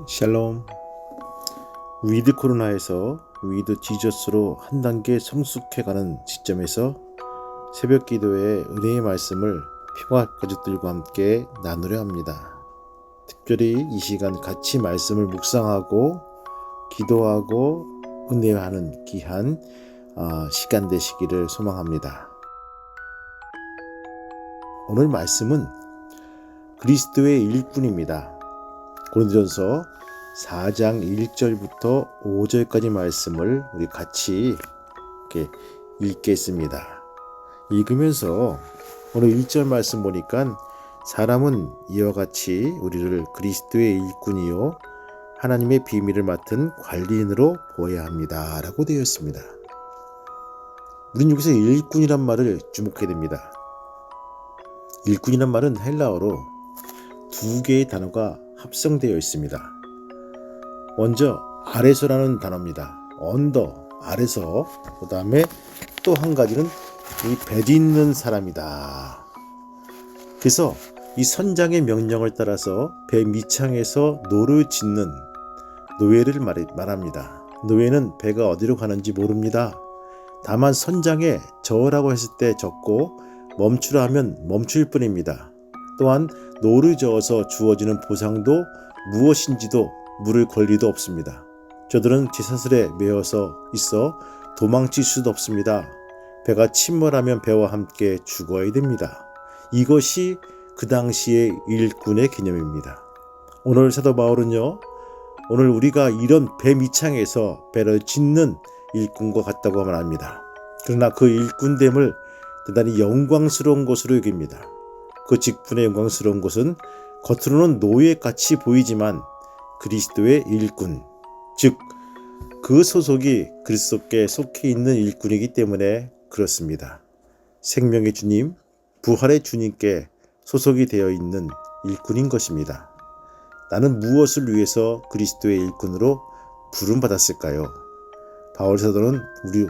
샬롬. 위드 코로나에서 위드 지저스로 한 단계 성숙해가는 시점에서 새벽 기도의 은혜의 말씀을 피부와 가족들과 함께 나누려 합니다. 특별히 이 시간 같이 말씀을 묵상하고 기도하고 은혜하는 귀한 시간 되시기를 소망합니다. 오늘 말씀은 그리스도의 일꾼입니다. 고린도전서 4장 1절부터 5절까지 말씀을 우리 같이 이렇게 읽겠습니다. 읽으면서 오늘 1절 말씀 보니까 사람은 이와 같이 우리를 그리스도의 일꾼이요 하나님의 비밀을 맡은 관리인으로 보아야 합니다 라고 되어 있습니다. 우린 여기서 일꾼이란 말을 주목해야 됩니다. 일꾼이란 말은 헬라어로 두 개의 단어가 합성되어 있습니다. 먼저 아래서라는 단어입니다. 언더, 아래서. 그 다음에 또 한 가지는 이 배 딛는 사람이다. 그래서 이 선장의 명령을 따라서 배 밑창에서 노를 짓는 노예를 말합니다. 노예는 배가 어디로 가는지 모릅니다. 다만 선장에 저으라고 했을 때 젓고 멈추라 하면 멈출 뿐입니다. 또한 노를 저어서 주어지는 보상도 무엇인지도 물을 권리도 없습니다. 저들은 제 사슬에 매어서 있어 도망칠 수도 없습니다. 배가 침몰하면 배와 함께 죽어야 됩니다. 이것이 그 당시의 일꾼의 개념입니다. 오늘 사도 바울은요, 오늘 우리가 이런 배 밑창에서 배를 짓는 일꾼과 같다고 말합니다. 그러나 그 일꾼됨을 대단히 영광스러운 것으로 여깁니다. 그 직분의 영광스러운 것은 겉으로는 노예같이 보이지만 그리스도의 일꾼, 즉 그 소속이 그리스도께 속해 있는 일꾼이기 때문에 그렇습니다. 생명의 주님, 부활의 주님께 소속이 되어 있는 일꾼인 것입니다. 나는 무엇을 위해서 그리스도의 일꾼으로 부름받았을까요? 바울 사도는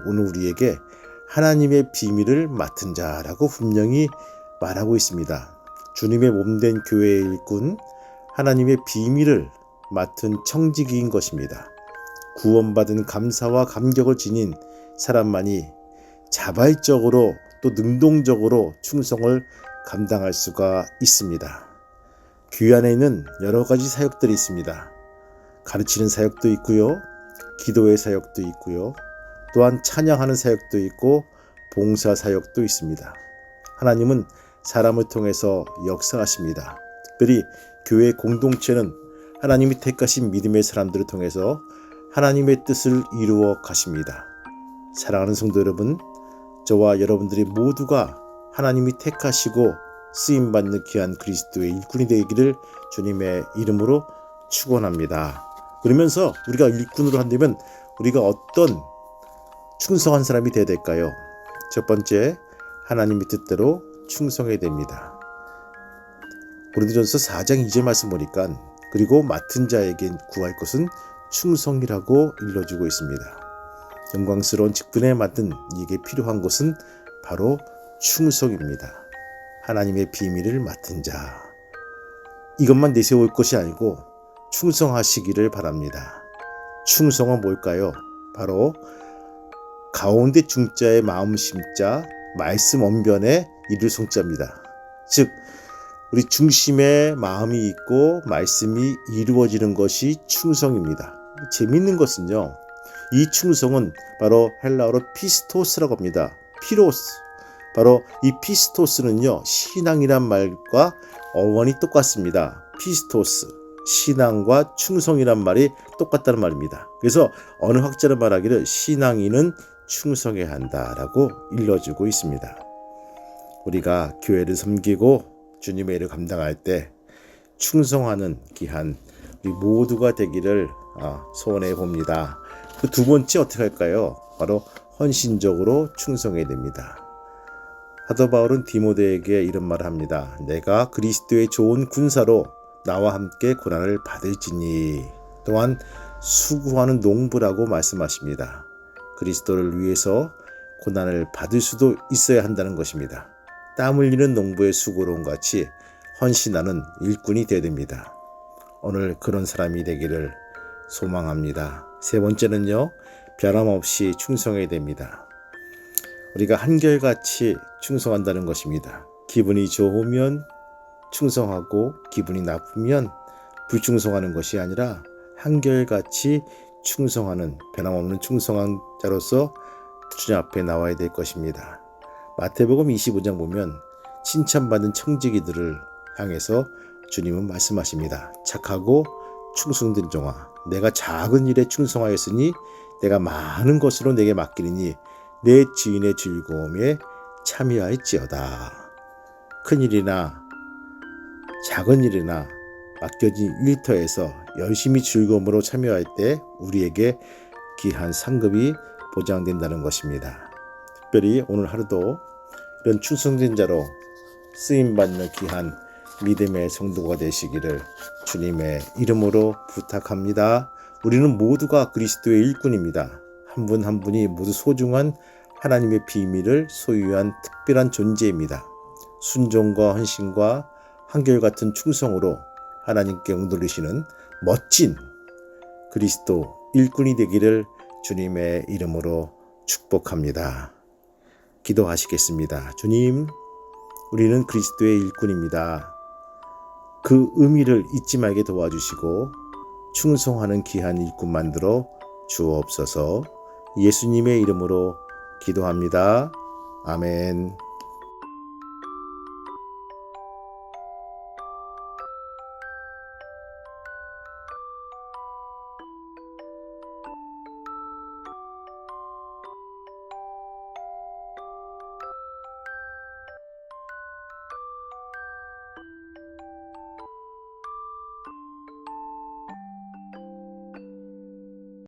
오늘 우리에게 하나님의 비밀을 맡은 자라고 분명히 말하고 있습니다. 주님의 몸된 교회의 일꾼, 하나님의 비밀을 맡은 청지기인 것입니다. 구원받은 감사와 감격을 지닌 사람만이 자발적으로 또 능동적으로 충성을 감당할 수가 있습니다. 교회 안에는 여러 가지 사역들이 있습니다. 가르치는 사역도 있고요, 기도의 사역도 있고요, 또한 찬양하는 사역도 있고 봉사 사역도 있습니다. 하나님은 사람을 통해서 역사하십니다. 특별히 교회 공동체는 하나님이 택하신 믿음의 사람들을 통해서 하나님의 뜻을 이루어 가십니다. 사랑하는 성도 여러분, 저와 여러분들이 모두가 하나님이 택하시고 쓰임받는 귀한 그리스도의 일꾼이 되기를 주님의 이름으로 축원합니다. 그러면서 우리가 일꾼으로 한다면 우리가 어떤 충성한 사람이 되어야 될까요? 첫 번째, 하나님의 뜻대로 충성해야 됩니다. 고린도전서 4장 2절 말씀 보니까 그리고 맡은 자에게 구할 것은 충성이라고 일러주고 있습니다. 영광스러운 직분에 맡은 이에게 필요한 것은 바로 충성입니다. 하나님의 비밀을 맡은 자. 이것만 내세울 것이 아니고 충성하시기를 바랍니다. 충성은 뭘까요? 바로 가운데 중자의 마음 심자, 말씀 언변에 이를 송자입니다. 즉 우리 중심에 마음이 있고 말씀이 이루어지는 것이 충성입니다. 재미있는 것은요, 이 충성은 바로 헬라어로 피스토스라고 합니다. 피로스. 바로 이 피스토스는요, 신앙이란 말과 어원이 똑같습니다. 피스토스, 신앙과 충성이란 말이 똑같다는 말입니다. 그래서 어느 학자는 말하기를 신앙인은 충성해야 한다라고 일러주고 있습니다. 우리가 교회를 섬기고 주님의 일을 감당할 때 충성하는 귀한 우리 모두가 되기를 소원해 봅니다. 그 두 번째 어떻게 할까요? 바로 헌신적으로 충성해야 됩니다. 사도 바울은 디모데에게 이런 말을 합니다. 내가 그리스도의 좋은 군사로 나와 함께 고난을 받을지니. 또한 수고하는 농부라고 말씀하십니다. 그리스도를 위해서 고난을 받을 수도 있어야 한다는 것입니다. 땀 흘리는 농부의 수고로움 같이 헌신하는 일꾼이 되어야 됩니다. 오늘 그런 사람이 되기를 소망합니다. 세 번째는요, 변함없이 충성해야 됩니다. 우리가 한결같이 충성한다는 것입니다. 기분이 좋으면 충성하고 기분이 나쁘면 불충성하는 것이 아니라 한결같이 충성하는, 변함없는 충성한 자로서 주님 앞에 나와야 될 것입니다. 마태복음 25장 보면 칭찬받은 청지기들을 향해서 주님은 말씀하십니다. 착하고 충성된 종아, 내가 작은 일에 충성하였으니 내가 많은 것으로 내게 맡기리니 내 주인의 즐거움에 참여할지어다. 큰 일이나 작은 일이나 맡겨진 일터에서 열심히 즐거움으로 참여할 때 우리에게 귀한 상급이 보장된다는 것입니다. 특별히 오늘 하루도 이런 충성된 자로 쓰임받는 귀한 믿음의 성도가 되시기를 주님의 이름으로 부탁합니다. 우리는 모두가 그리스도의 일꾼입니다. 한 분 한 분이 모두 소중한 하나님의 비밀을 소유한 특별한 존재입니다. 순종과 헌신과 한결같은 충성으로 하나님께 응돌리시는 멋진 그리스도 일꾼이 되기를 주님의 이름으로 축복합니다. 기도하시겠습니다. 주님, 우리는 그리스도의 일꾼입니다. 그 의미를 잊지 말게 도와주시고 충성하는 귀한 일꾼 만들어 주옵소서. 예수님의 이름으로 기도합니다. 아멘.